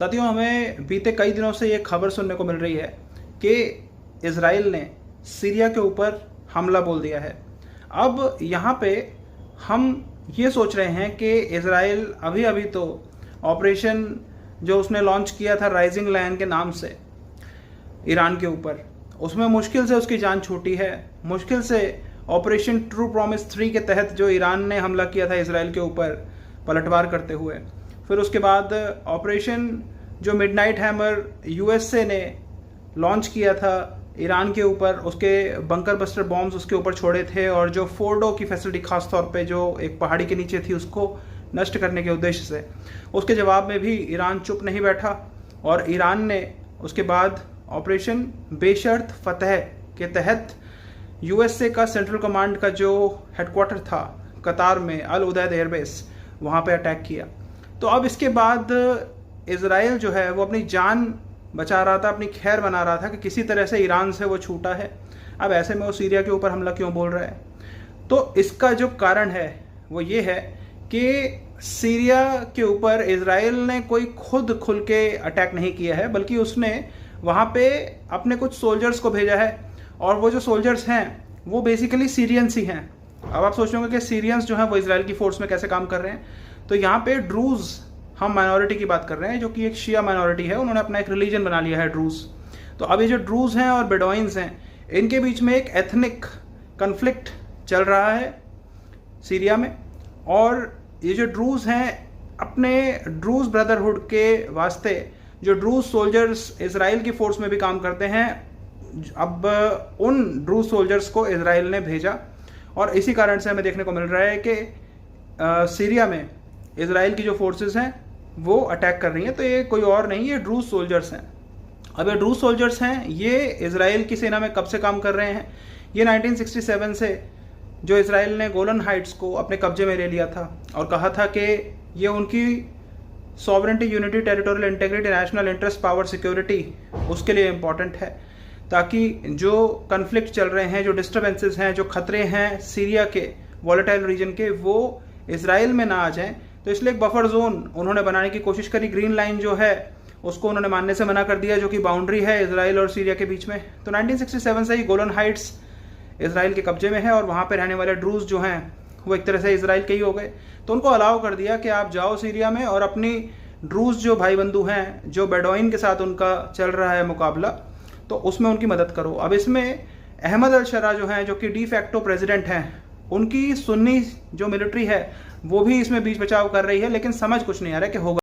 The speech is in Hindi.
साथियों, हमें बीते कई दिनों से ये खबर सुनने को मिल रही है कि इजराइल ने सीरिया के ऊपर हमला बोल दिया है। अब यहाँ पे हम ये सोच रहे हैं कि इजराइल अभी अभी तो ऑपरेशन जो उसने लॉन्च किया था राइजिंग लायन के नाम से ईरान के ऊपर, उसमें मुश्किल से उसकी जान छूटी है। मुश्किल से ऑपरेशन ट्रू प्रॉमिस 3 के तहत जो ईरान ने हमला किया था इजराइल के ऊपर पलटवार करते हुए, फिर उसके बाद ऑपरेशन जो मिडनाइट हैमर यूएसए ने लॉन्च किया था ईरान के ऊपर, उसके बंकर बस्टर बॉम्ब्स उसके ऊपर छोड़े थे और जो फोर्डो की फैसिलिटी खास तौर पे जो एक पहाड़ी के नीचे थी उसको नष्ट करने के उद्देश्य से, उसके जवाब में भी ईरान चुप नहीं बैठा और ईरान ने उसके बाद ऑपरेशन बेशर्त फतह के तहत यूएसए का सेंट्रल कमांड का जो हेडक्वार्टर था कतार में अल उदैद एयरबेस, वहाँ पे अटैक किया। तो अब इसके बाद इजराइल जो है वो अपनी जान बचा रहा था, अपनी खैर बना रहा था कि किसी तरह से ईरान से वो छूटा है। अब ऐसे में वो सीरिया के ऊपर हमला क्यों बोल रहा है? तो इसका जो कारण है वो ये है कि सीरिया के ऊपर इजराइल ने कोई खुद खुल के अटैक नहीं किया है, बल्कि उसने वहाँ पे अपने कुछ सोल्जर्स को भेजा है और वो जो सोल्जर्स हैं वो बेसिकली सीरियंस ही हैं। अब आप सोच रहे होंगे कि सीरियंस जो हैं वो इजराइल की फोर्स में कैसे काम कर रहे हैं। तो यहाँ पे ड्रूज, हम माइनॉरिटी की बात कर रहे हैं जो कि एक शिया माइनॉरिटी है, उन्होंने अपना एक रिलीजन बना लिया है ड्रूज। तो अब ये जो ड्रूज हैं और बेडोइंस हैं, इनके बीच में एक एथनिक कन्फ्लिक्ट चल रहा है सीरिया में। और ये जो ड्रूज हैं अपने ड्रूज ब्रदरहुड के वास्ते जो ड्रूज सोल्जर्स इजराइल की फोर्स में भी काम करते हैं, अब उन ड्रूज सोल्जर्स को इजराइल ने भेजा और इसी कारण से हमें देखने को मिल रहा है कि सीरिया में इजराइल की जो फोर्सेस हैं वो अटैक कर रही हैं। तो ये कोई और नहीं, ये ड्रूज सोल्जर्स हैं। अब ये ड्रूज सोल्जर्स हैं, ये इजराइल की सेना में कब से काम कर रहे हैं? ये 1967 से जो इजराइल ने गोलन हाइट्स को अपने कब्जे में ले लिया था और कहा था कि ये उनकी sovereignty, unity, territorial integrity, national interest, power, security, उसके लिए इम्पॉर्टेंट है, ताकि जो कन्फ्लिक्ट चल रहे हैं, जो डिस्टर्बेंसेस हैं, जो खतरे हैं सीरिया के वॉलेटाइल रीजन के, वो इजराइल में ना आ जाएं। तो इसलिए एक बफर जोन उन्होंने बनाने की कोशिश करी। ग्रीन लाइन जो है उसको उन्होंने मानने से मना कर दिया, जो कि बाउंड्री है इजराइल और सीरिया के बीच में। तो 1967 से ही गोलन हाइट्स इजराइल के कब्जे में है और वहाँ पे रहने वाले ड्रूज जो हैं वो एक तरह से इजराइल के ही हो गए। तो उनको अलाउ कर दिया कि आप जाओ सीरिया में और अपनी ड्रूज जो भाई बंधु हैं, जो बेडोइन के साथ उनका चल रहा है मुकाबला, तो उसमें उनकी मदद करो। अब इसमें अहमद अल शरा जो हैं, जो कि डी फैक्टो प्रेसिडेंट हैं, उनकी सुन्नी जो मिलिट्री है वो भी इसमें बीच बचाव कर रही है, लेकिन समझ कुछ नहीं आ रहा है कि होगा